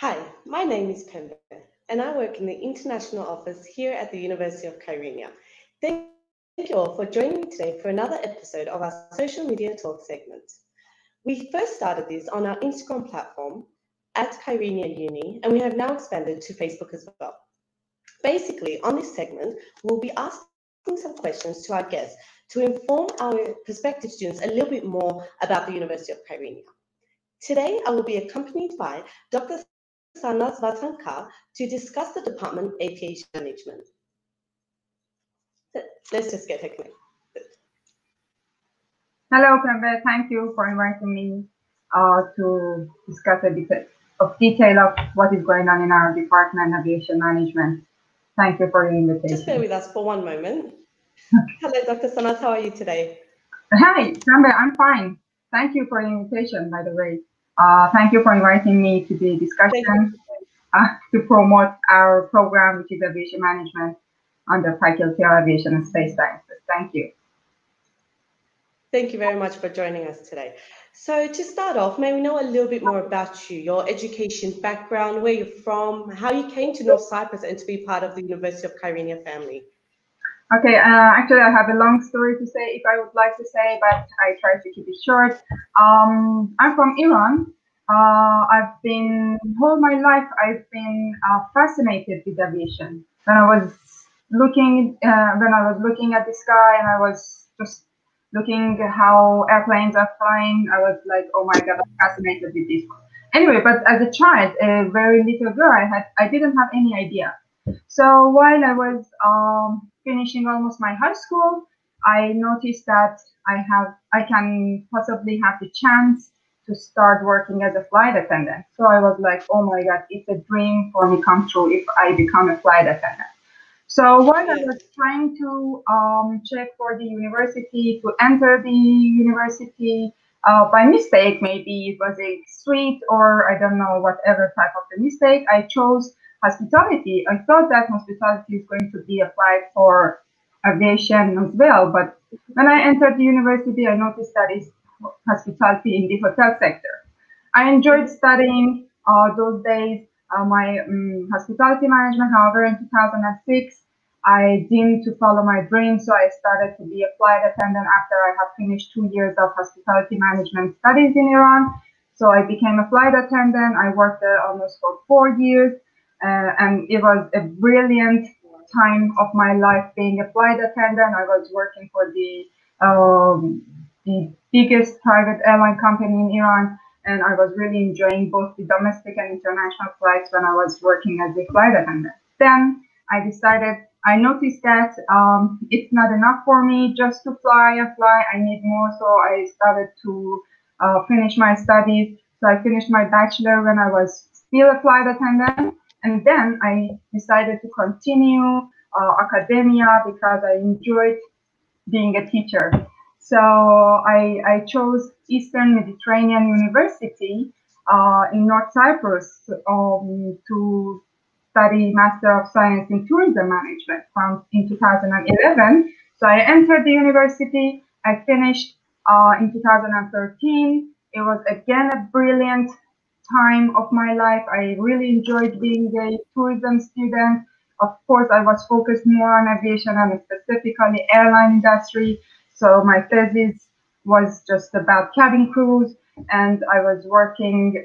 Hi, my name is Pembe, and I work in the international office here at the University of Kyrenia. Thank you all for joining me today for another episode of our social media talk segment. We first started this on our Instagram platform at Kyrenia Uni, and we have now expanded to Facebook as well. Basically, on this segment, we'll be asking some questions to our guests to inform our prospective students a little bit more about the University of Kyrenia. Today, I will be accompanied by Dr. Sanas Vatankar to discuss the department aviation management. Let's just get her connected. Hello, Pembe. Thank you for inviting me to discuss a bit of detail of what is going on in our department, aviation management. Thank you for the invitation. Just bear with us for one moment. Hello, Dr. Sanas. How are you today? Hi, Pembe. I'm fine. Thank you for the invitation, by the way. Thank you for inviting me to the discussion to promote our program, which is aviation management under Faculty of Aviation and Space Sciences. Thank you. Thank you very much for joining us today. So to start off, may we know a little bit more about you, your education background, where you're from, how you came to North Cyprus and to be part of the University of Kyrenia family? Okay, actually, I have a long story to say if I would like to say, but I try to keep it short. I'm from Iran. All my life, I've been fascinated with aviation. When I was looking at the sky and I was just looking how airplanes are flying, I was like, oh my God, I'm fascinated with this. Anyway, but as a child, a very little girl, I didn't have any idea. So while I was finishing almost my high school, I noticed that I can possibly have the chance to start working as a flight attendant. So I was like, oh my God, it's a dream for me come true if I become a flight attendant. So while I was trying to check for the university, to enter the university, by mistake, maybe it was a suite or I don't know, whatever type of the mistake, I chose hospitality. I thought that hospitality is going to be applied for aviation as well, but when I entered the university, I noticed that it's hospitality in the hotel sector. I enjoyed studying those days my hospitality management. However, in 2006, I deemed to follow my dream, so I started to be a flight attendant after I had finished 2 years of hospitality management studies in Iran. So I became a flight attendant. I worked there almost for 4 years, and it was a brilliant time of my life being a flight attendant. I was working for the biggest private airline company in Iran, and I was really enjoying both the domestic and international flights when I was working as a flight attendant. Then I noticed that it's not enough for me just to fly and fly. I need more, so I started to finish my studies. So I finished my bachelor when I was still a flight attendant, and then I decided to continue academia because I enjoyed being a teacher. So I chose Eastern Mediterranean University in North Cyprus to study Master of Science in Tourism Management in 2011. So I entered the university. I finished in 2013. It was again a brilliant time of my life. I really enjoyed being a tourism student. Of course, I was focused more on aviation and specifically airline industry. So my thesis was just about cabin crews, and I was working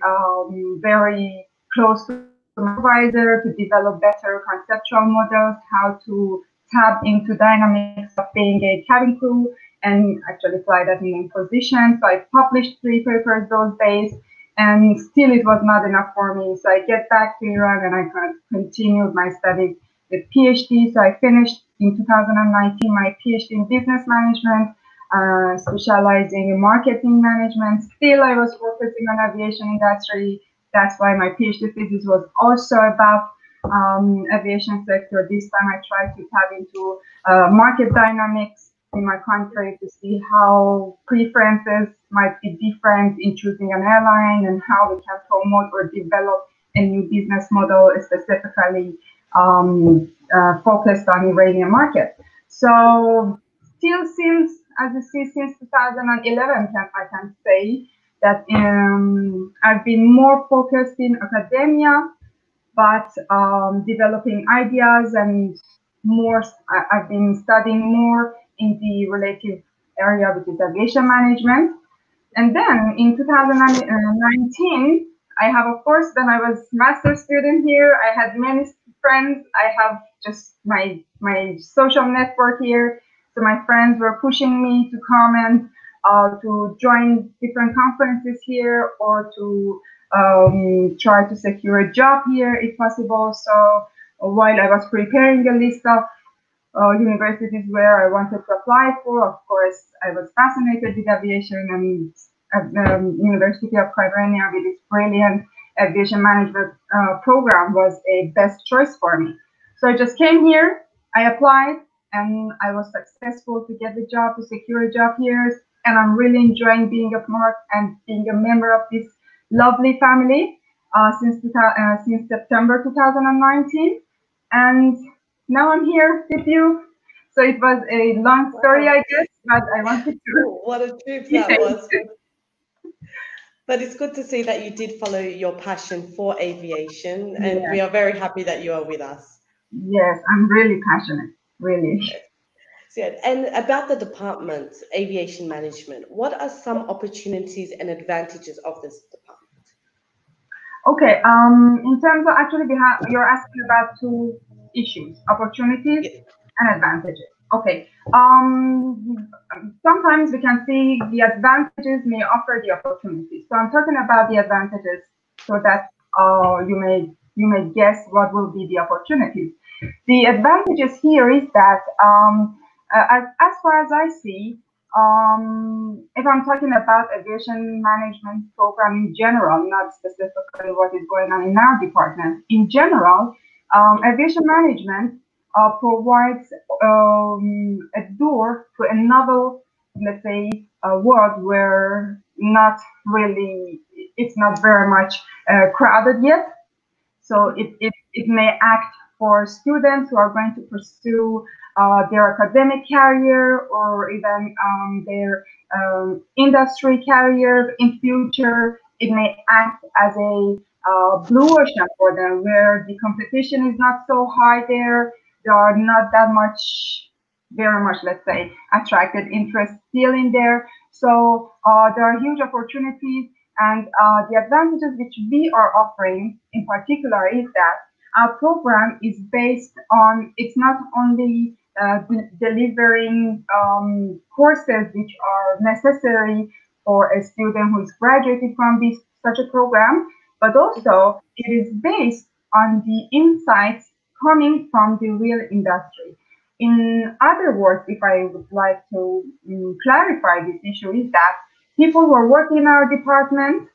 very close to my supervisor to develop better conceptual models, how to tap into dynamics of being a cabin crew and actually fly that in position. So I published 3 papers those days, and still it was not enough for me. So I get back to Iran and I continued my studies with PhD. So I finished in 2019 my PhD in business management, specializing in marketing management. Still, I was focusing on aviation industry. That's why my PhD thesis was also about aviation sector. This time I tried to tap into market dynamics in my country to see how preferences might be different in choosing an airline and how we can promote or develop a new business model specifically focused on Iranian market. So still since, as you see, since 2011, I can say that I've been more focused in academia, but developing ideas and more. I've been studying more in the relative area, which is aviation management. And then in 2019, I have, of course, when I was master's student here, I had many friends. I have just my social network here. So my friends were pushing me to come and to join different conferences here, or to try to secure a job here if possible. So while I was preparing a list of universities where I wanted to apply for, of course, I was fascinated with aviation, and at the University of Kyrenia with its brilliant aviation management program was a best choice for me. So I just came here, I applied, and I was successful to get the job, to secure a job here. And I'm really enjoying being a part and being a member of this lovely family since September 2019. And now I'm here with you. So it was a long story, I guess, but I wanted to. What a trip that was. But it's good to see that you did follow your passion for aviation, and we are very happy that you are with us. Yes, I'm really passionate, really. So, and about the department, aviation management, what are some opportunities and advantages of this department? Okay, in terms of, actually, you're asking about two issues, opportunities and advantages. Okay, sometimes we can see the advantages may offer the opportunities. So I'm talking about the advantages so that you may guess what will be the opportunities. The advantages here is that as far as I see, if I'm talking about aviation management program in general, not specifically what is going on in our department, in general, aviation management provides a door to a novel, let's say, world where it's not very much crowded yet. So it may act for students who are going to pursue their academic career, or even their industry career in future. It may act as a blue ocean for them, where the competition is not so high there. There are not that very much, let's say, attracted interest still in there. So there are huge opportunities, and the advantages which we are offering in particular is that our program is based on, it's not only delivering courses which are necessary for a student who is graduating from such a program, but also it is based on the insights coming from the real industry. In other words, if I would like to clarify this issue, is that people who are working in our department,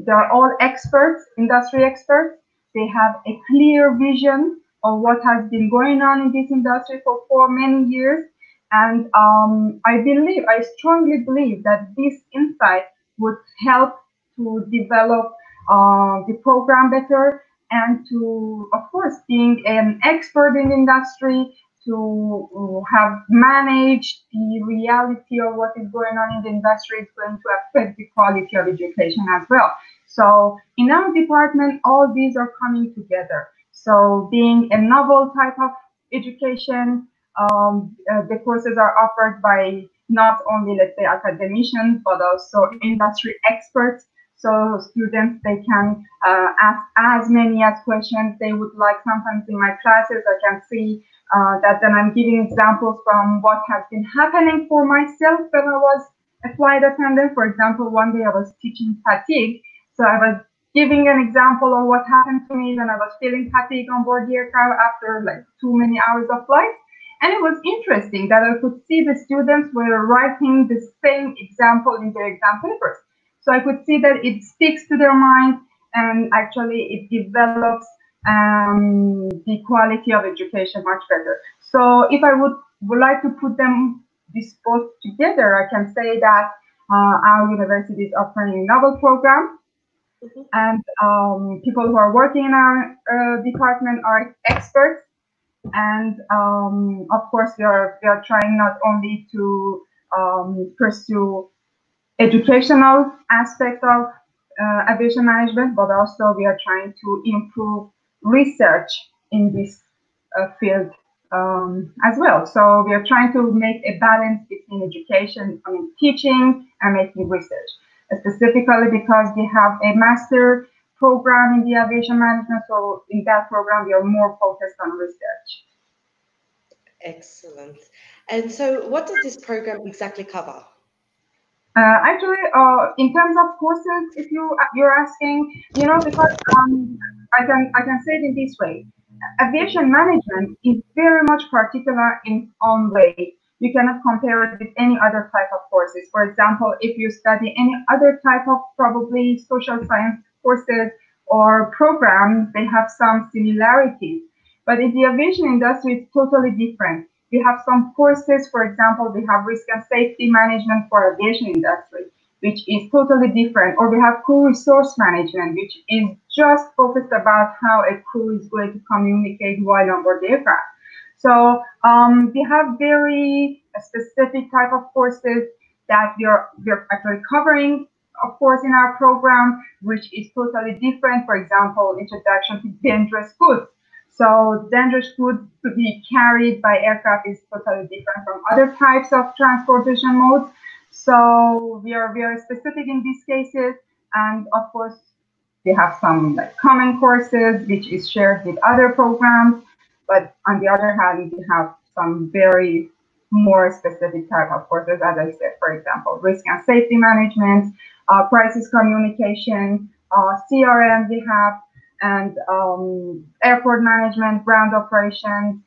they're all experts, industry experts. They have a clear vision of what has been going on in this industry for many years. And I strongly believe that this insight would help to develop the program better, and to, of course, being an expert in the industry, to have managed the reality of what is going on in the industry is going to affect the quality of education as well. So in our department, all these are coming together. So being a novel type of education, the courses are offered by not only, let's say, academicians, but also industry experts. So students, they can ask as many questions they would like. Sometimes in my classes, I can see that then I'm giving examples from what has been happening for myself when I was a flight attendant. For example, one day I was teaching fatigue. So I was giving an example of what happened to me when I was feeling fatigue on board the aircraft after like too many hours of flight. And it was interesting that I could see the students were writing the same example in their exam papers. So I could see that it sticks to their mind, and actually it develops the quality of education much better. So if I would like to put this both together, I can say that our university is offering a novel program, and people who are working in our department are experts. And of course, we are trying not only to pursue educational aspect of aviation management, but also we are trying to improve research in this field as well. So we are trying to make a balance between education, teaching and making research, specifically because we have a master program in the aviation management. So in that program, we are more focused on research. Excellent. And so what does this program exactly cover? Actually, in terms of courses, if you're asking, because I can say it in this way, aviation management is very much particular in its own way. You cannot compare it with any other type of courses. For example, if you study any other type of probably social science courses or programs, they have some similarities. But in the aviation industry, it's totally different. We have some courses, for example, we have risk and safety management for aviation industry, which is totally different. Or we have crew resource management, which is just focused about how a crew is going to communicate while on board the aircraft. So we have very specific type of courses that we're actually covering, of course, in our program, which is totally different. For example, introduction to dangerous goods. So dangerous goods to be carried by aircraft is totally different from other types of transportation modes. So we are very specific in these cases, and of course we have some common courses which is shared with other programs. But on the other hand, we have some very more specific type of courses, as I said, for example, risk and safety management, crisis communication, CRM we have, and airport management, ground operations,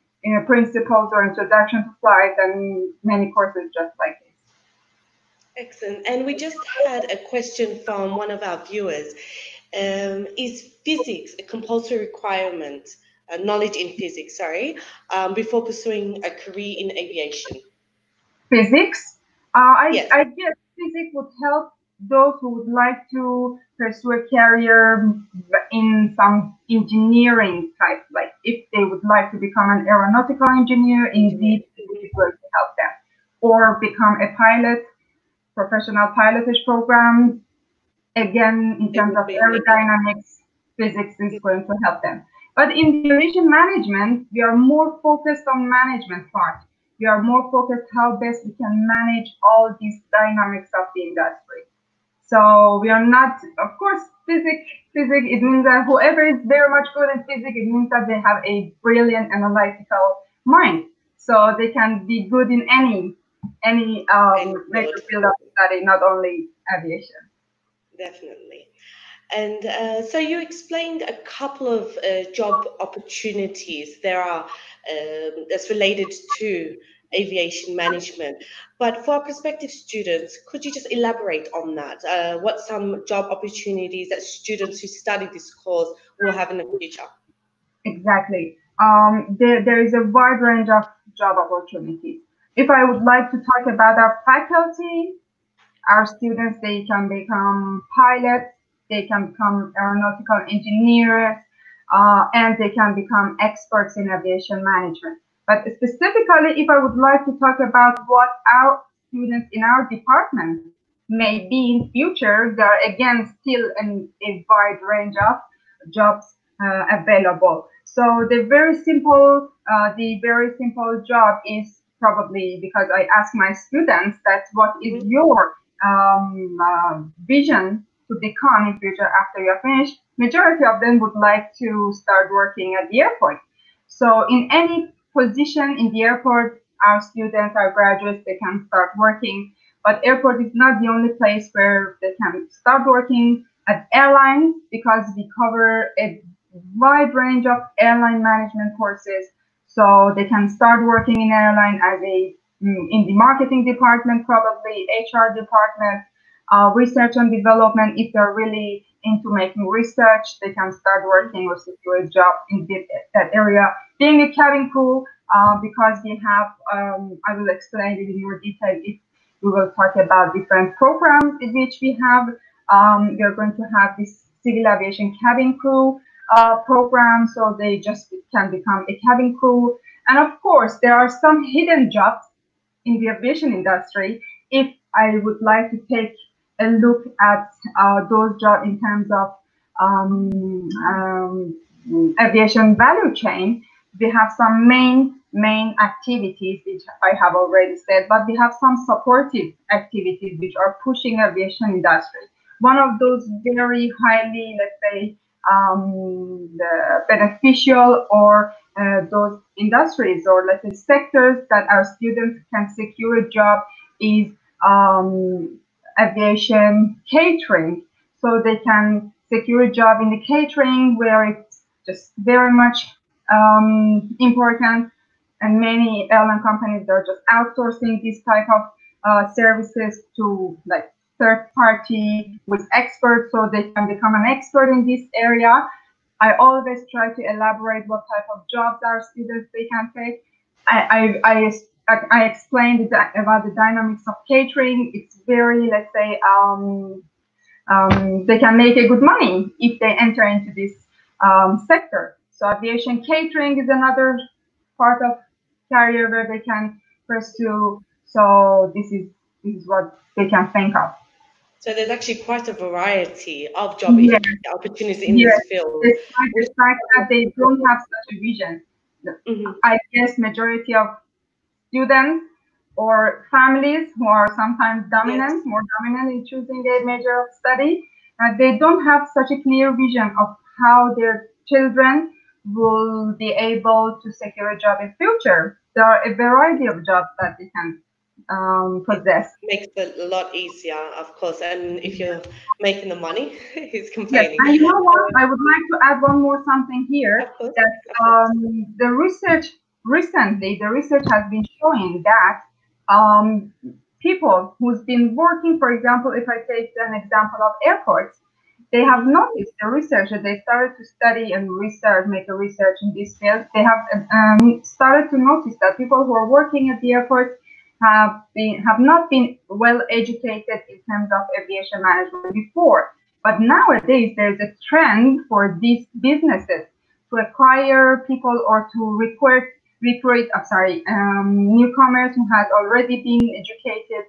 principles or introduction to flight, and many courses just like this. Excellent. And we just had a question from one of our viewers. Is physics a compulsory requirement, knowledge in physics, before pursuing a career in aviation? Physics? Yes. I guess physics would help those who would like to pursue a career in some engineering type, like if they would like to become an aeronautical engineer, indeed it is going to help them. Or become a pilot, professional pilotage program, again, in terms of aerodynamics, physics is going to help them. But in the aviation management, we are more focused on management part. We are more focused how best we can manage all these dynamics of the industry. So we are not, of course, physics, it means that whoever is very much good in physics, it means that they have a brilliant analytical mind. So they can be good in any major field of study, not only aviation. Definitely. And so you explained a couple of job opportunities there are that's related to aviation management. But for prospective students, could you just elaborate on that? What some job opportunities that students who study this course will have in the future? Exactly. There is a wide range of job opportunities. If I would like to talk about our faculty, our students, they can become pilots, they can become aeronautical engineers, and they can become experts in aviation management. But specifically, if I would like to talk about what our students in our department may be in future, there are again still a wide range of jobs available. So the very simple job is probably, because I ask my students that what is your vision to become in future after you're finished, majority of them would like to start working at the airport. So in any position in the airport, our students, our graduates, they can start working. But airport is not the only place where they can start working. At airlines, because we cover a wide range of airline management courses, so they can start working in airline as in the marketing department, probably HR department, research and development. If they're really into making research, they can start working or secure a job in that area. Being a cabin crew, because we have, I will explain it in more detail if we will talk about different programs in which we have. We are going to have this civil aviation cabin crew program, so they just can become a cabin crew. And of course, there are some hidden jobs in the aviation industry. If I would like to take look at those jobs in terms of um, um, aviation value chain, we have some main activities which I have already said, but we have some supportive activities which are pushing aviation industry. One of those very highly, let's say, beneficial or those industries or let's say sectors that our students can secure a job is aviation catering. So they can secure a job in the catering where it's just very much important, and many airline companies are just outsourcing this type of services to like third party with experts so they can become an expert in this area. I always try to elaborate what type of jobs our students they can take. I explained about the dynamics of catering. It's very, let's say, they can make a good money if they enter into this sector. So aviation catering is another part of career where they can pursue. So this is what they can think of. So there's actually quite a variety of Yes, opportunities in yes. this field. Despite the fact that they don't have such a vision, Mhm. I guess majority of students or families who are sometimes Yes, more dominant in choosing a major of study, they don't have such a clear vision of how their children will be able to secure a job in future. There are a variety of jobs that they can it possess. makes it a lot easier, of course. And if you're making the money, who's Yes, complaining? and you know what? I would like to add one more something here Of course, that of course. the research recently, the research has been showing that um, people who's been working, for example, if I take an example of airports, they have Mhm. noticed the research that they started to study and research, make a research in this field. They have started to notice that people who are working at the airports have not been well educated in terms of aviation management before. But nowadays, there's a trend for these businesses to acquire people or to newcomers who has already been educated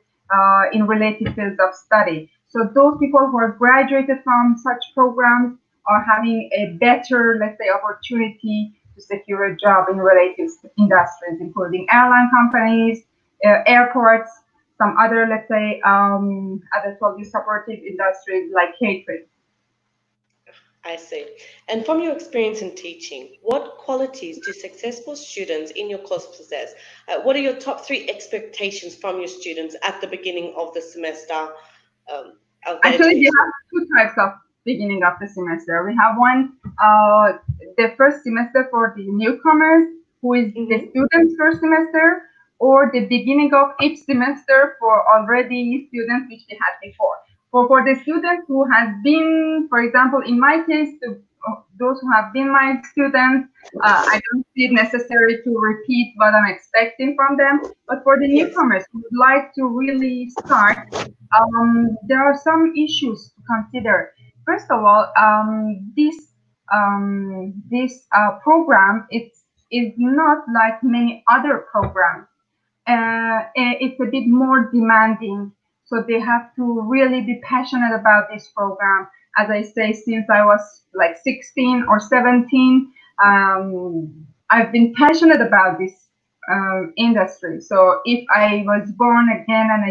in related fields of study. So those people who are graduated from such programs are having a better, let's say, opportunity to secure a job in related industries, including airline companies, airports, some other, let's say, as I told you, supportive industries like catering. I see. And from your experience in teaching, what qualities do successful students in your course possess? What are your top three expectations from your students at the beginning of the semester of the Actually, we education? have two types of beginning of the semester. We have one, the first semester for the newcomers, who is the Hmm. students' first semester, or the beginning of each semester for already students which we had before. For the students who has been, for example, in my case, those who have been my students, I don't see it necessary to repeat what I'm expecting from them. But for the Yes. newcomers who would like to really start, there are some issues to consider. First of all, this program is not like many other programs. It's a bit more demanding, so they have to really be passionate about this program. As I say, since I was like 16 or 17, I've been passionate about this industry. So if I was born again and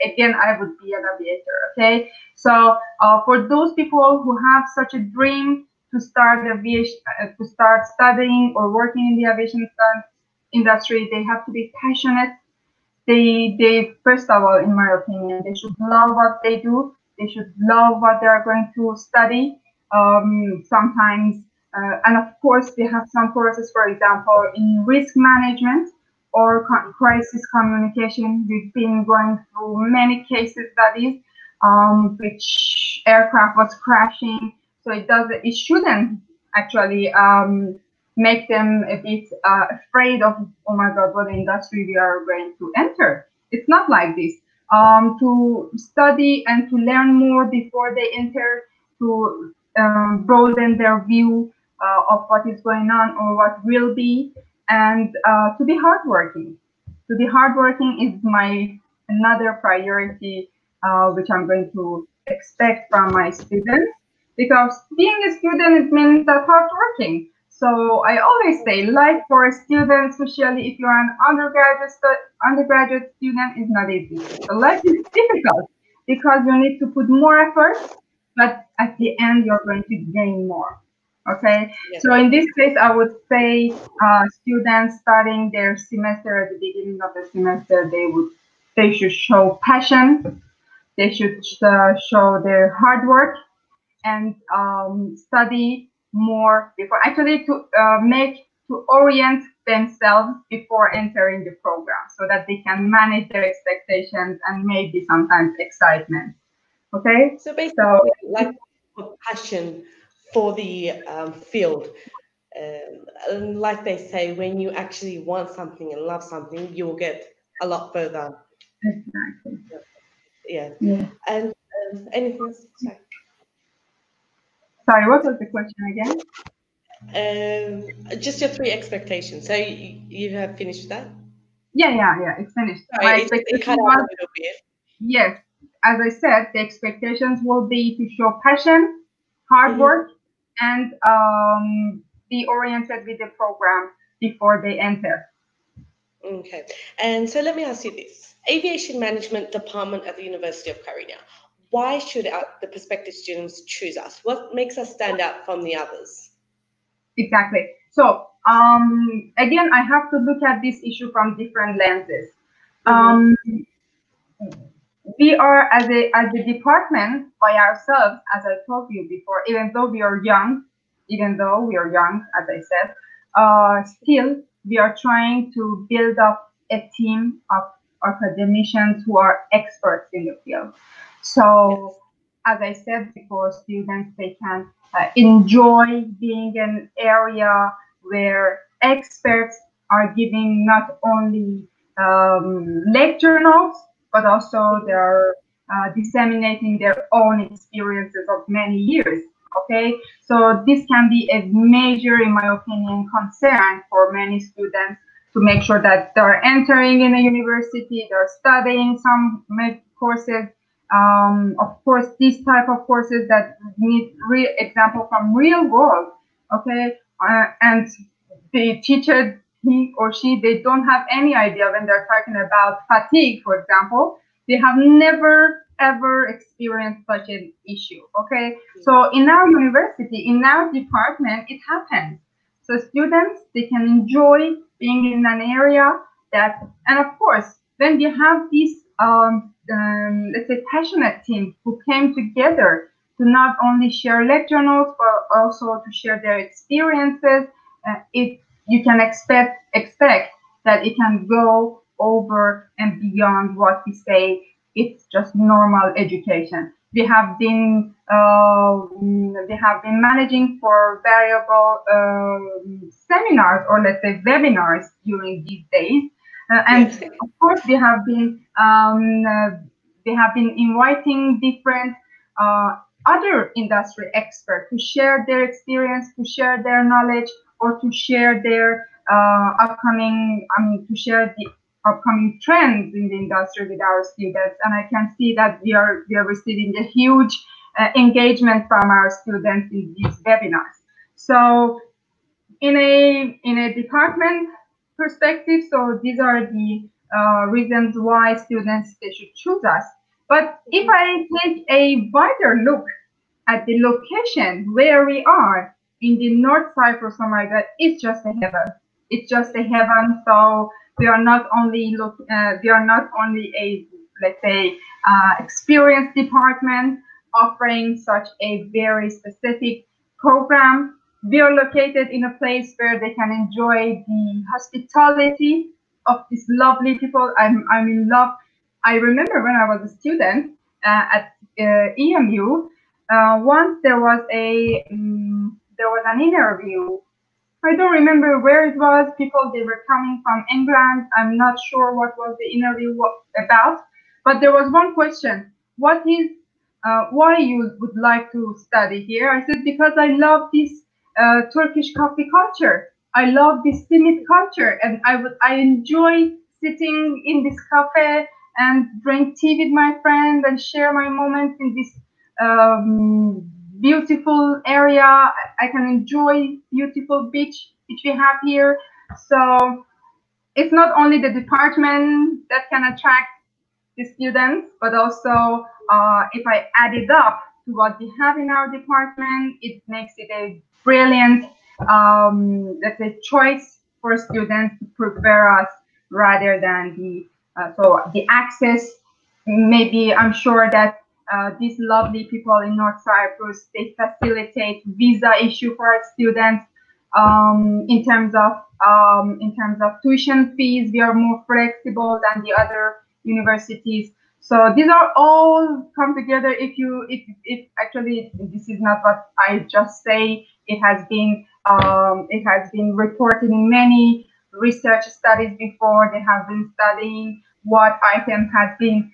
again, I would be an aviator. Okay. So for those people who have such a dream to start aviation, to start studying or working in the aviation industry, they have to be passionate. They first of all, in my opinion, they should love what they do. They should love what they are going to study. Sometimes, and of course, they have some courses, for example, in risk management or crisis communication. We've been going through many cases studies, which aircraft was crashing. So it shouldn't actually make them a bit afraid of, oh my God, what industry we are going to enter. It's not like this. To study and to learn more before they enter, to broaden their view of what is going on or what will be, and to be hardworking. To be hardworking is my another priority which I'm going to expect from my students. Because being a student, it means that hardworking. So I always say life for a student, especially if you're an undergraduate student, is not easy. So life is difficult because you need to put more effort, but at the end you're going to gain more. Okay, Yes. so in this case, I would say students starting their semester at the beginning of the semester, they should show passion, they should show their hard work, and study more before actually to orient themselves before entering the program so that they can manage their expectations and maybe sometimes excitement. Okay, So basically, like passion for the field. And like they say, when you actually want something and love something, you'll get a lot further. exactly. Yeah. Yeah. And anything else? Sorry. Sorry, what was the question again? Just your three expectations. So you have finished that? Yeah, it's finished. Sorry, My it cut expectation out a was, little bit. yes, as I said, the expectations will be to show passion, hard Hmm. work, and be oriented with the program before they enter. Okay. And so let me ask you this. Aviation Management Department at the University of Carina. Why should the prospective students choose us? What makes us stand out from the others? Exactly. So again, I have to look at this issue from different lenses. Mm-hmm. Um, we are as a department by ourselves, as I told you before, even though we are young, as I said, still we are trying to build up a team of academicians who are experts in the field. Yes. So, as I said before, students they can enjoy being in an area where experts are giving not only lecture notes, but also Mm-hmm. they're disseminating their own experiences of many years. Okay, so this can be a major, in my opinion, concern for many students to make sure that they're entering in a university, they're studying some courses. Of course, these type of courses that need real example from real world. Okay, and the teacher, he or she, they don't have any idea when they're talking about fatigue, for example. They have never ever experienced such an issue. Okay, so in our university, in our department, it happens. So students they can enjoy being in an area that, and of course, when we have these let's say passionate team who came together to not only share lecture notes but also to share their experiences, it you can expect that it can go over and beyond what we say it's just normal education. We have been managing for variable seminars, or let's say webinars, during these days, and Yes. of course we have been inviting different other industry experts to share their experience, to share their knowledge, or to share their to share the upcoming trends in the industry with our students. And I can see that we are receiving a huge engagement from our students in these webinars. So in a department perspective, so these are the reasons why students they should choose us. But if I take a wider look at the location where we are in the north side or something like that, it's just a heaven. It's just a heaven. So we are not only a, let's say, experienced department offering such a very specific program. We are located in a place where they can enjoy the hospitality of these lovely people. I'm in love. I remember when I was a student at EMU. Once there was an interview. I don't remember where it was. People they were coming from England. I'm not sure what was the interview about, but there was one question. What is why you would like to study here? I said because I love this Turkish coffee culture. I love this simit culture, and I enjoy sitting in this cafe and drink tea with my friend and share my moments in this beautiful area. I can enjoy beautiful beach which we have here. So it's not only the department that can attract the students, but also if I add it up to what we have in our department, it makes it a brilliant, let's say, choice for students to prepare us rather than the access. Maybe I'm sure that these lovely people in North Cyprus, they facilitate visa issue for our students. In terms of tuition fees, we are more flexible than the other universities. So these are all come together. If actually this is not what I just say, it has been reported in many research studies before. They have been studying what item has been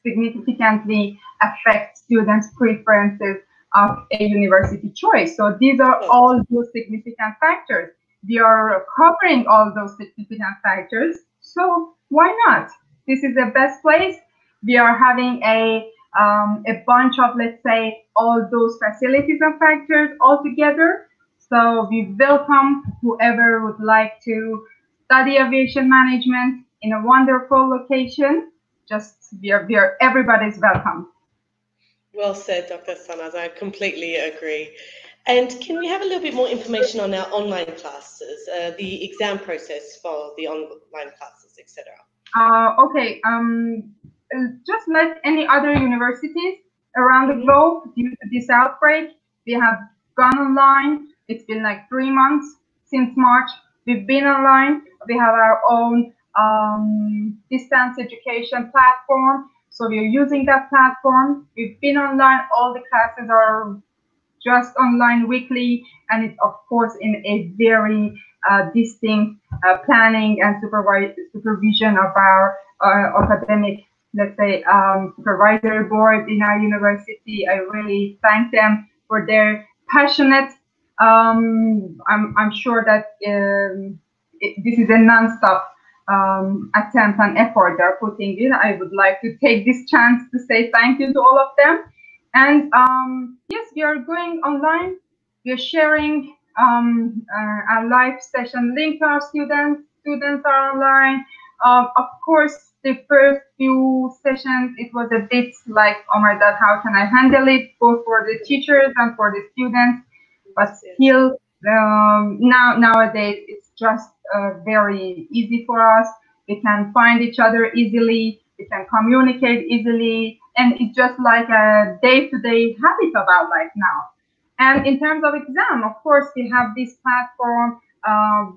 significantly affect students' preferences of a university choice. So these are all those significant factors. We are covering all those significant factors. So why not? This is the best place. We are having a bunch of, let's say, all those facilities and factors all together. So we welcome whoever would like to study aviation management in a wonderful location. Just everybody's welcome. Well said, Dr. Sanaz. I completely agree. And can we have a little bit more information on our online classes, the exam process for the online classes, etc.? Okay. Just like any other universities around the globe, due to this outbreak, we have gone online. It's been like 3 months since March. We've been online. We have our own distance education platform. So we're using that platform. We've been online. All the classes are just online weekly, and it's of course in a very distinct planning and supervision of our academic, let's say, supervisory board in our university. I really thank them for their passionate. I'm sure that this is a non-stop attempt and effort they're putting in. I would like to take this chance to say thank you to all of them. And yes, we are going online. We are sharing a live session link to our students. Students are online. Of course, the first few sessions, it was a bit like, oh my God, how can I handle it, both for the teachers and for the students? But still, nowadays, it's just very easy for us. We can find each other easily. We can communicate easily. And it's just like a day-to-day habit of our life now. And in terms of exam, of course, we have this platform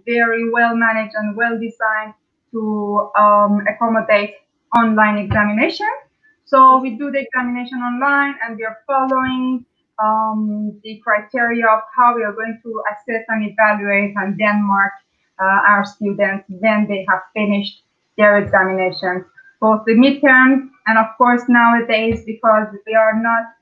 very well managed and well designed to accommodate online examination. So we do the examination online, and we are following the criteria of how we are going to assess and evaluate and then mark our students when they have finished their examinations, both the midterms and of course nowadays, because we are not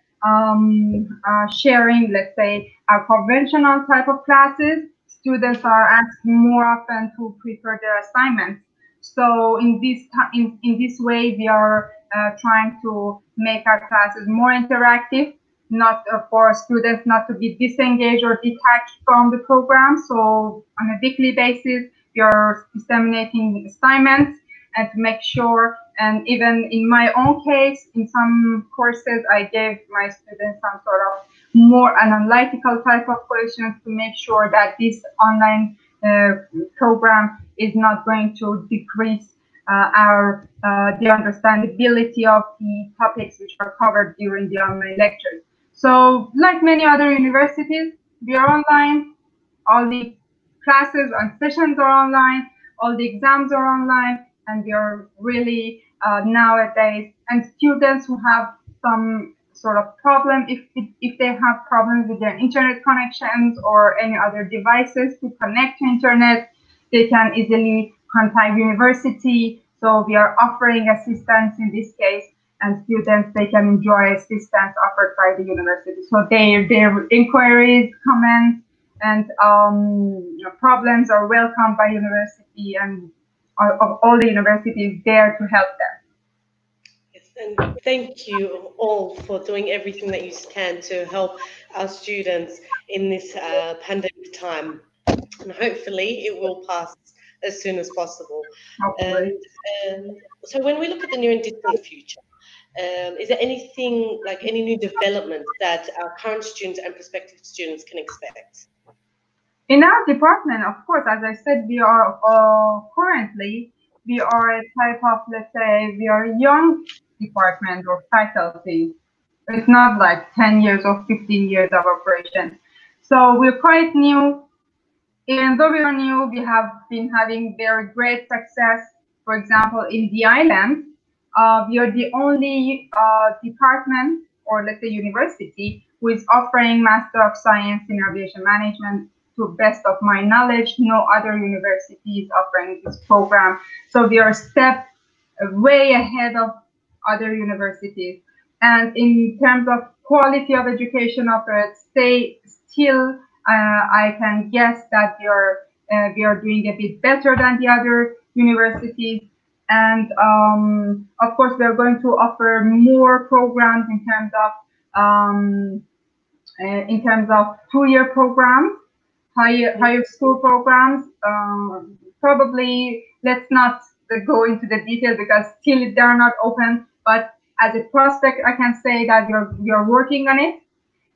sharing, let's say, our conventional type of classes, students are asked more often to prepare their assignments. So in this way, we are trying to make our classes more interactive, not for students not to be disengaged or detached from the program. So on a weekly basis, we are disseminating assignments and to make sure, and even in my own case, in some courses, I gave my students some sort of more analytical type of questions to make sure that this online program is not going to decrease the understandability of the topics which are covered during the online lectures. So like many other universities, we are online. All the classes and sessions are online. All the exams are online. And we are really nowadays, and students who have some sort of problem, if they have problems with their internet connections or any other devices to connect to internet, they can easily contact university. So we are offering assistance in this case, and students, they can enjoy assistance offered by the university. So their inquiries, comments, and problems are welcomed by university, and of all the universities there to help them. Yes, and thank you all for doing everything that you can to help our students in this pandemic time. And hopefully it will pass as soon as possible. And Hopefully. so when we look at the near and distant future, is there anything like any new developments that our current students and prospective students can expect? In our department, of course, as I said, we are currently, we are a type of, let's say, we are a young department or faculty. It's not like 10 years or 15 years of operation. So we're quite new. Even though we are new, we have been having very great success. For example, in the island, we are the only department or let's say university who is offering Master of Science in Aviation Management. To best of my knowledge, no other university is offering this program. So we are a step way ahead of other universities. And in terms of quality of education offered, still I can guess that we are doing a bit better than the other universities. And of course, we are going to offer more programs in terms of 2-year programs, higher school programs. Probably let's not go into the detail because still they are not open. But as a prospect, I can say that we are working on it.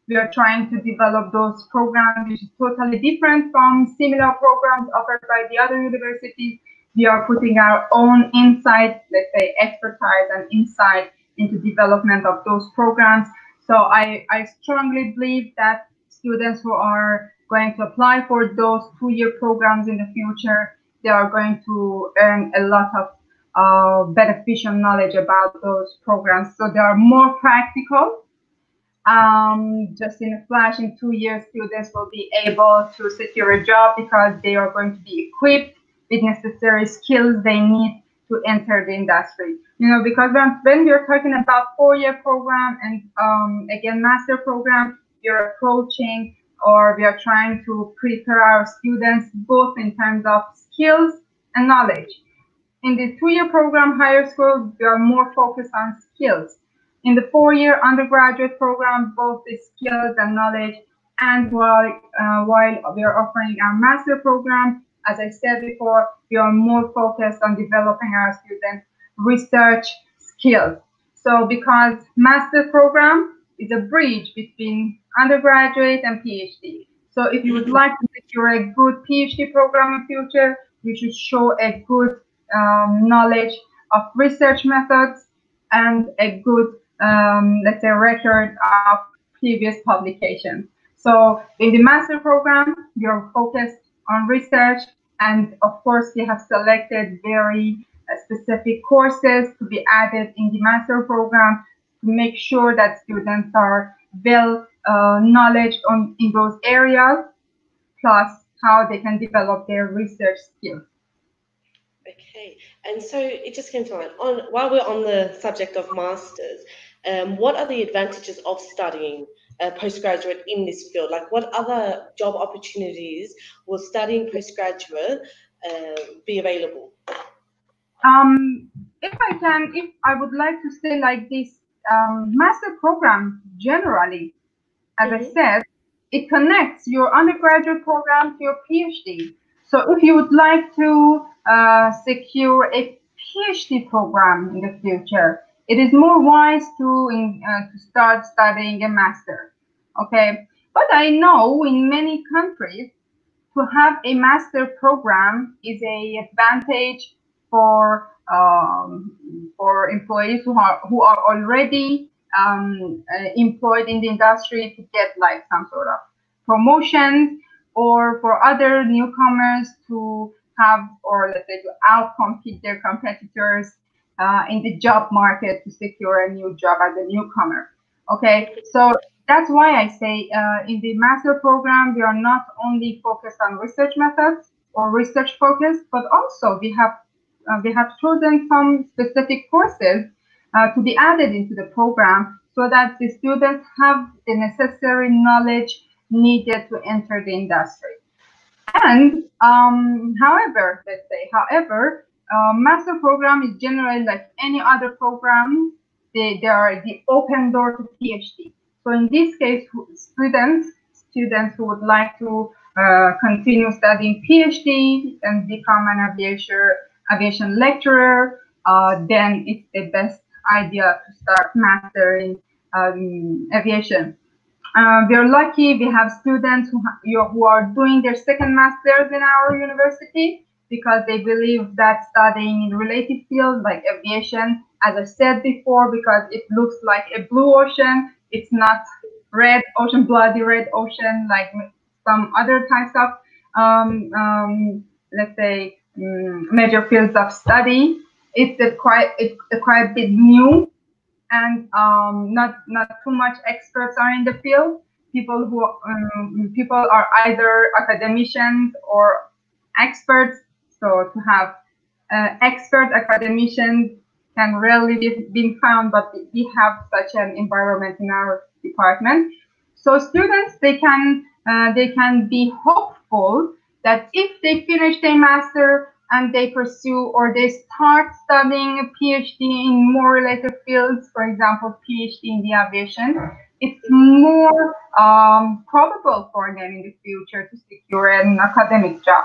We are trying to develop those programs, which is totally different from similar programs offered by the other universities. We are putting our own insight, let's say expertise and insight into development of those programs. So I strongly believe that students who are going to apply for those 2-year programs in the future, they are going to earn a lot of beneficial knowledge about those programs. So they are more practical. Just in a flash, in 2 years, students will be able to secure a job because they are going to be equipped with necessary skills they need to enter the industry. You know, because when we are talking about 4-year program and again master program, we are approaching or we are trying to prepare our students both in terms of skills and knowledge. In the 2-year program, higher school, we are more focused on skills. In the 4-year undergraduate program, both the skills and knowledge, and while we are offering our master program, as I said before, we are more focused on developing our students' research skills. So because master program is a bridge between undergraduate and PhD. So if you would like to secure a good PhD program in future, you should show a good knowledge of research methods and a good let's say record of previous publications. So in the master program, you're focused on research, and of course we have selected very specific courses to be added in the master program to make sure that students are well knowledge in those areas, plus how they can develop their research skills. Okay, and so it just came to mind, while we're on the subject of masters, what are the advantages of studying postgraduate in this field? Like, what other job opportunities will studying postgraduate be available? If I would like to say like this, master program generally, as I said, it connects your undergraduate program to your PhD. So if you would like to secure a PhD program in the future, it is more wise to start studying a master. Okay, but I know in many countries to have a master program is a advantage for employees who are already employed in the industry to get like some sort of promotions, or for other newcomers to have, or let's say to outcompete their competitors in the job market to secure a new job as a newcomer. Okay, so that's why I say in the master program, we are not only focused on research methods or research focused, but also we have chosen some specific courses to be added into the program so that the students have the necessary knowledge needed to enter the industry. And however, master program is generally like any other program. They are the open door to PhD. So in this case, students who would like to continue studying PhD and become an aviation lecturer, then it's the best idea to start master in aviation. We are lucky we have students who are doing their second masters in our university because they believe that studying in related fields like aviation, as I said before, because it looks like a blue ocean, it's not red ocean, bloody red ocean like some other types of, let's say, major fields of study. It's quite a bit new, and not too much experts are in the field. People are either academicians or experts. So to have expert academicians can rarely be found, but we have such an environment in our department. So students, they can be hopeful that if they finish their master and they pursue or they start studying a PhD in more related fields, for example, PhD in the aviation, it's more probable for them in the future to secure an academic job.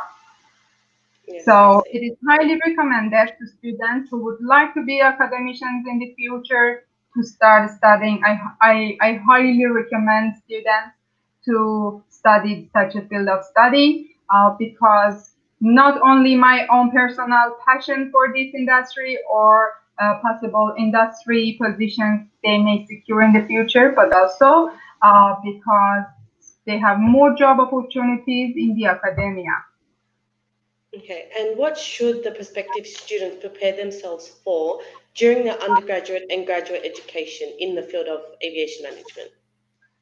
Yes, so it is highly recommended to students who would like to be academicians in the future to start studying. I highly recommend students to study such a field of study because not only my own personal passion for this industry or possible industry positions they may secure in the future, but also because they have more job opportunities in the academia. Okay, and what should the prospective students prepare themselves for during their undergraduate and graduate education in the field of aviation management?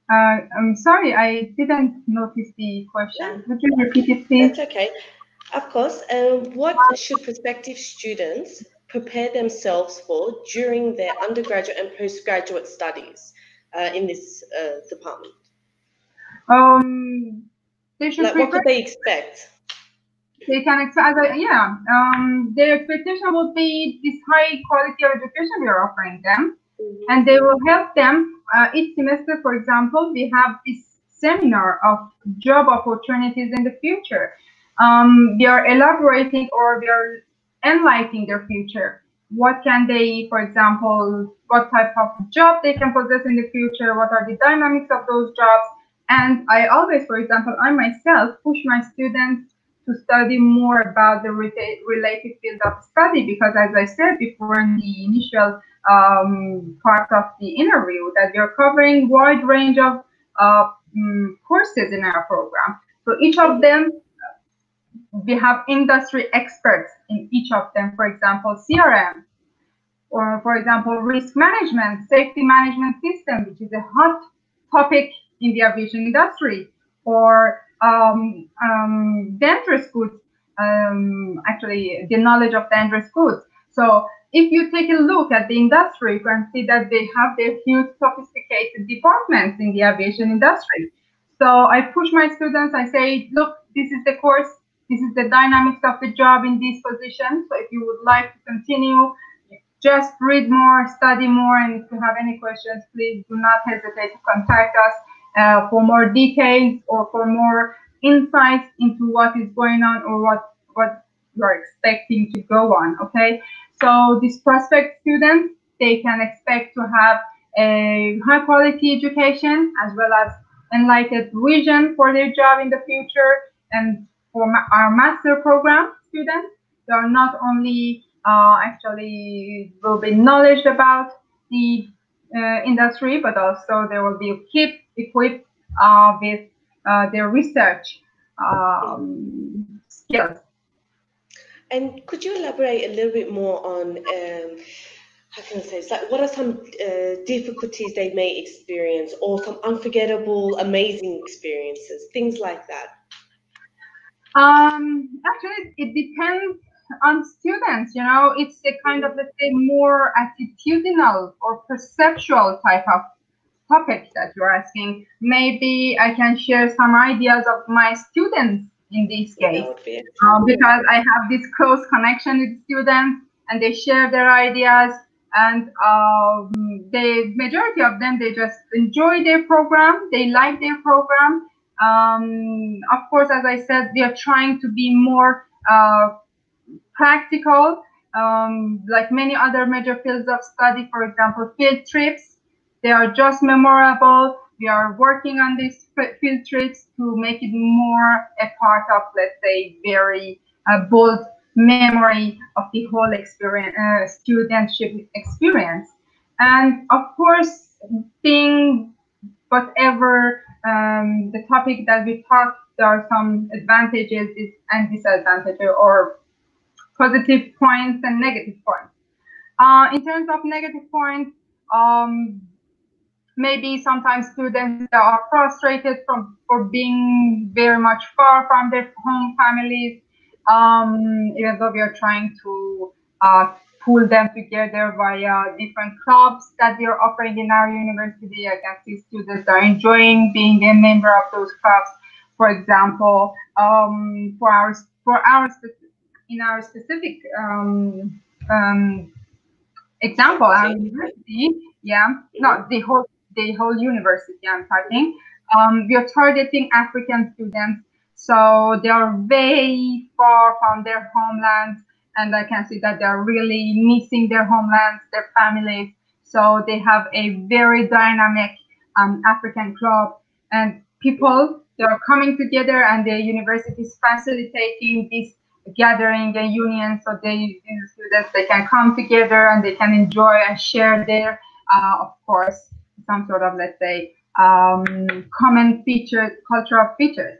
I'm sorry, I didn't notice the question. Would you repeat it, please? That's okay. Of course. What should prospective students prepare themselves for during their undergraduate and postgraduate studies in this department? They should what could they expect? They can expect, their expectation would be this high quality of education we are offering them, and they will help them each semester. For example, we have this seminar of job opportunities in the future. We are elaborating or we are enlightening their future. What can they, for example, what type of job they can possess in the future? What are the dynamics of those jobs? And I always, for example, I myself push my students to study more about the related field of study, because as I said before in the initial part of the interview, that we are covering wide range of courses in our program. So each of them, we have industry experts in each of them. For example, CRM, or for example, risk management, safety management system, which is a hot topic in the aviation industry, or dangerous goods, actually the knowledge of dangerous goods. So if you take a look at the industry, you can see that they have their huge sophisticated departments in the aviation industry. So I push my students, I say, look, this is the course, this is the dynamics of the job in this position. So if you would like to continue, just read more, study more, and if you have any questions, please do not hesitate to contact us for more details or for more insights into what is going on or what you are expecting to go on. Okay, so these prospect students, they can expect to have a high quality education as well as enlightened vision for their job in the future. And for our master program students, they are not only actually will be knowledge about the industry, but also they will be equipped with their research skills. And could you elaborate a little bit more on how can I say, it's like, what are some difficulties they may experience, or some unforgettable, amazing experiences, things like that? Actually, it depends on students. You know, it's a kind of, let's say, more attitudinal or perceptual type of topic that you're asking. Maybe I can share some ideas of my students' in this That case, would be excellent. because I have this close connection with students and they share their ideas, and the majority of them, they just enjoy their program, they like their program. Of course, as I said, we are trying to be more practical, like many other major fields of study. For example, field trips, they are just memorable. We are working on these field trips to make it more a part of, let's say, very bold memory of the whole experience, studentship experience. And of course, being whatever the topic that we talked, there are some advantages and disadvantages, or positive points and negative points. In terms of negative points, maybe sometimes students are frustrated for being very much far from their home families, even though we are trying to pull them together via different clubs that we are offering in our university. I can see students are enjoying being a member of those clubs. For example, in our specific example, our university, not the whole university I'm talking, we are targeting African students, so they are very far from their homelands, and I can see that they're really missing their homelands, their families. So they have a very dynamic African club, and people, they are coming together, and the university is facilitating this gathering and union, so these students, they can come together and they can enjoy and share their, of course, some sort of, let's say, common features, cultural features.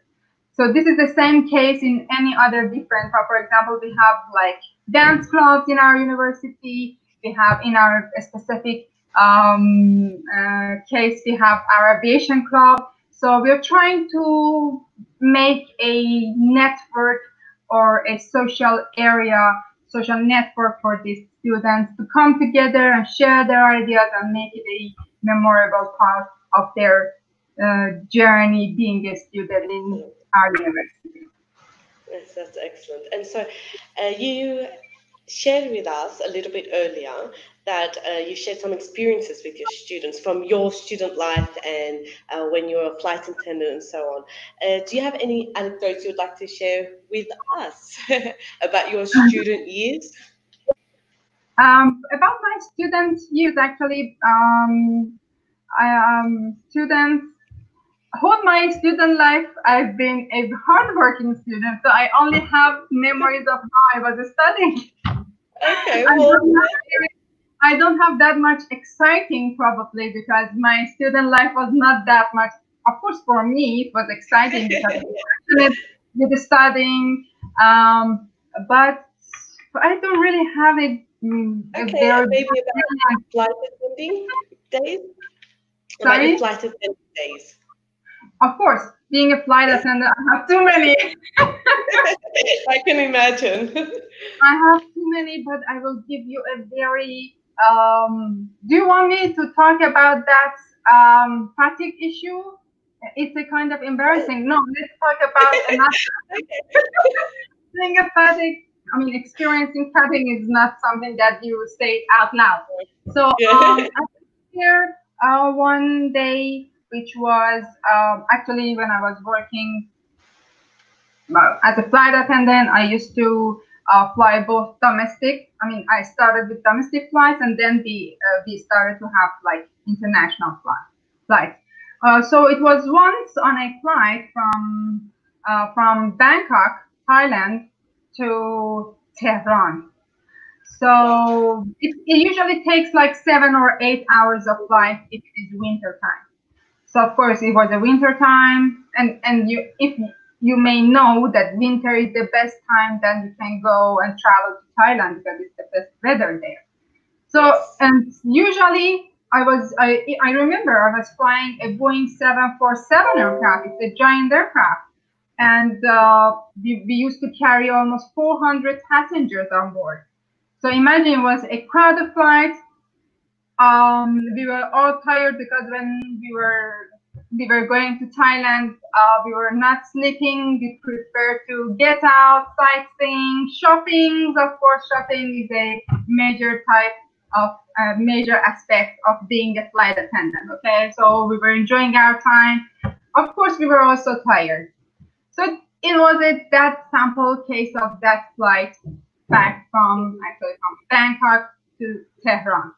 So this is the same case in any other different, for example, we have like dance clubs in our university, we have in our specific case, we have our aviation club. So we're trying to make a network or a social area, social network for these students to come together and share their ideas and make it a memorable part of their journey being a student in our university. Yes, that's excellent. And so you shared with us a little bit earlier that you shared some experiences with your students from your student life and when you were a flight attendant and so on. Do you have any anecdotes you'd like to share with us about your student years? About my student years, actually, students, whole my student life, I've been a hardworking student, so I only have memories of how I was studying. Okay, well, I don't have that much exciting, probably, because my student life was not that much. Of course, for me, it was exciting because I was passionate with studying, but I don't really have a okay, maybe about flight attending days? About your Sorry? flight attendant days. Of course, being a flight attendant, I have too many. I can imagine. I have too many, but I will give you a very. Do you want me to talk about that fatigue issue? It's a kind of embarrassing. No, let's talk about another thing of fatigue. I mean, experiencing fatigue is not something that you say out loud. So, here, one day, which was actually when I was working as a flight attendant, I used to fly both domestic. I mean, I started with domestic flights, and then we started to have like international flights. So it was once on a flight from Bangkok, Thailand, to Tehran. So it usually takes like 7 or 8 hours of flight if it is winter time. So of course it was a winter time, and if you may know that winter is the best time that you can go and travel to Thailand because it's the best weather there. So, and usually I remember I was flying a Boeing 747 aircraft. It's a giant aircraft, and we used to carry almost 400 passengers on board. So imagine it was a crowded flight. We were all tired because when we were we were going to Thailand. We were not sleeping. We prefer to get out, sightseeing, shopping. Of course, shopping is a major type of major aspect of being a flight attendant. Okay, so we were enjoying our time. Of course, we were also tired. So it was that sample case of that flight back from Bangkok to Tehran.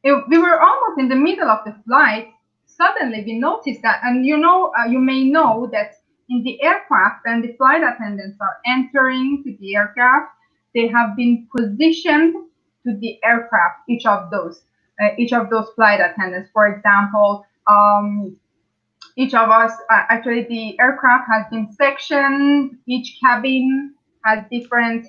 We were almost in the middle of the flight. Suddenly we noticed that, and you may know that in the aircraft, when the flight attendants are entering to the aircraft, they have been positioned to the aircraft, each of those flight attendants. For example, each of us, actually the aircraft has been sectioned. Each cabin has different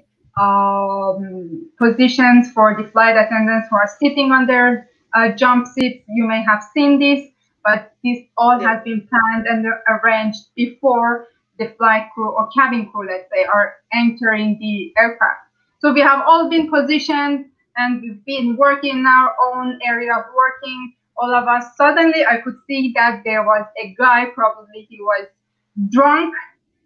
positions for the flight attendants who are sitting on their jump seats. You may have seen this, but this all has been planned and arranged before the flight crew or cabin crew, let's say, are entering the aircraft. So we have all been positioned and we've been working in our own area of working. All of us, suddenly I could see that there was a guy, probably he was drunk.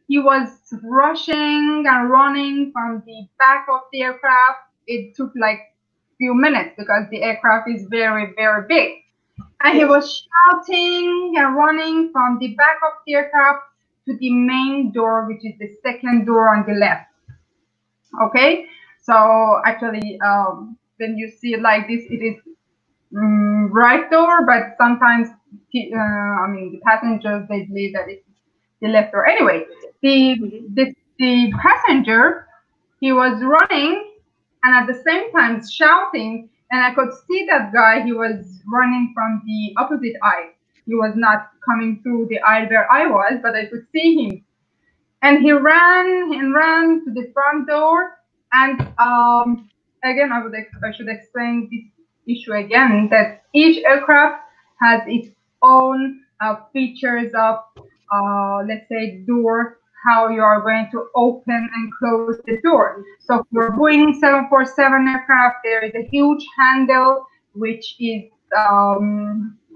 He was rushing and running from the back of the aircraft. It took like a few minutes because the aircraft is very, very big. And he was shouting and running from the back of the aircraft to the main door, which is the second door on the left. Okay, so actually, when you see it like this, it is right door, but sometimes the passengers, they believe that it's the left door. Anyway, the passenger, he was running and at the same time shouting, and I could see that guy. He was running from the opposite aisle. He was not coming through the aisle where I was, but I could see him, and he ran and ran to the front door. And again, I should explain this issue again, that each aircraft has its own features of, let's say, door, how you are going to open and close the door. So for Boeing 747 aircraft, there is a huge handle which is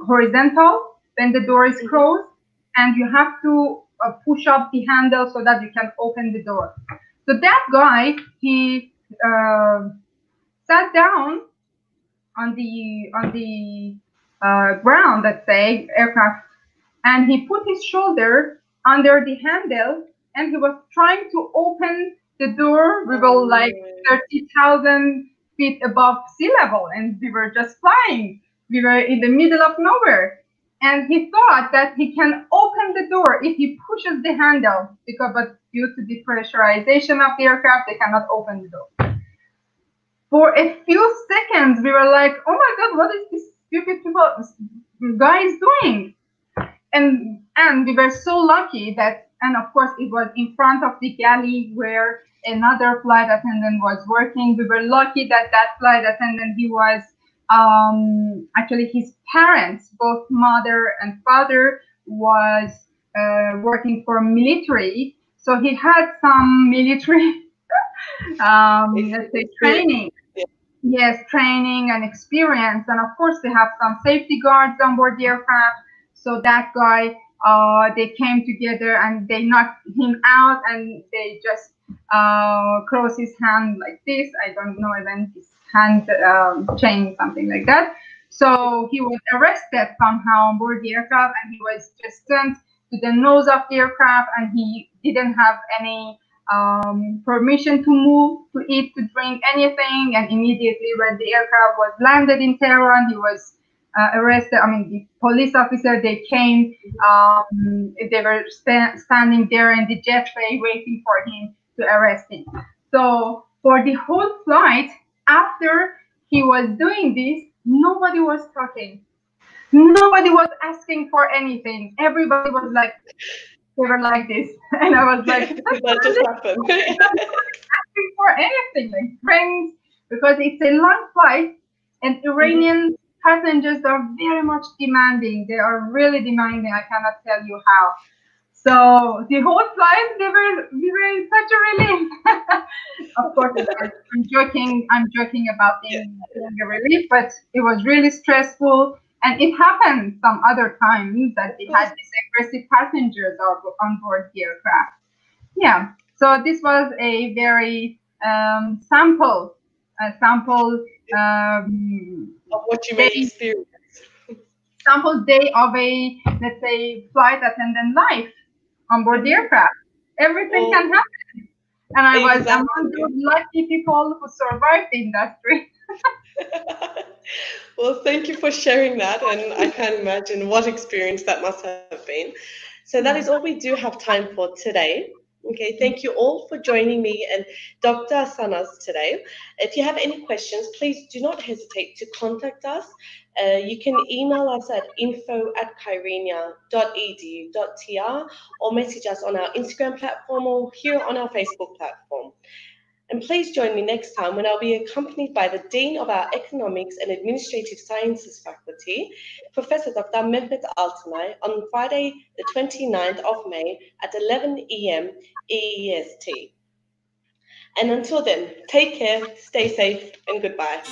horizontal when the door is closed, and you have to push up the handle so that you can open the door. So that guy, he sat down on the ground, let's say, aircraft, and he put his shoulder under the handle, and he was trying to open the door. We were like 30,000 feet above sea level, and we were just flying. We were in the middle of nowhere, and he thought that he can open the door if he pushes the handle, but due to the pressurization of the aircraft, they cannot open the door. For a few seconds, we were like, oh my God, what is this stupid guy is doing? And we were so lucky that, and of course, it was in front of the galley where another flight attendant was working. We were lucky that that flight attendant, he was actually his parents, both mother and father, was working for military. So he had some military let's say training. Yes, training and experience. And of course, they have some safety guards on board the aircraft. So that guy, they came together and they knocked him out, and they just crossed his hand like this. I don't know, even his hand chain, something like that. So he was arrested somehow on board the aircraft, and he was just sent to the nose of the aircraft, and he didn't have any permission to move, to eat, to drink anything. And immediately when the aircraft was landed in Tehran, he was arrested. I mean, the police officer, they came, they were standing there in the jetway waiting for him to arrest him. So for the whole flight, after he was doing this, nobody was talking. Nobody was asking for anything. Everybody was like, they were like this, and I was like, that just happened. Asking for anything, like drinks, because it's a long flight, and Iranian passengers are very much demanding. They are really demanding. I cannot tell you how. So the whole flight, we were in such a relief. Of course, I'm joking about being a relief, but it was really stressful. And it happened some other times that we had these aggressive passengers on board the aircraft. Yeah, so this was a very sample of what you may experience. Sample day of a, let's say, flight attendant life on board the aircraft. Everything can happen. And I was among those lucky people who survived the industry. Well, thank you for sharing that. And I can't imagine what experience that must have been. So that is all we do have time for today. Okay, thank you all for joining me and Dr. Sanaz today. If you have any questions, please do not hesitate to contact us. You can email us at info@kyrenia.edu.tr or message us on our Instagram platform or here on our Facebook platform. And please join me next time when I'll be accompanied by the Dean of our Economics and Administrative Sciences Faculty, Professor Dr. Mehmet Altanay, on Friday, the 29th of May at 11 a.m. EEST. And until then, take care, stay safe, and goodbye.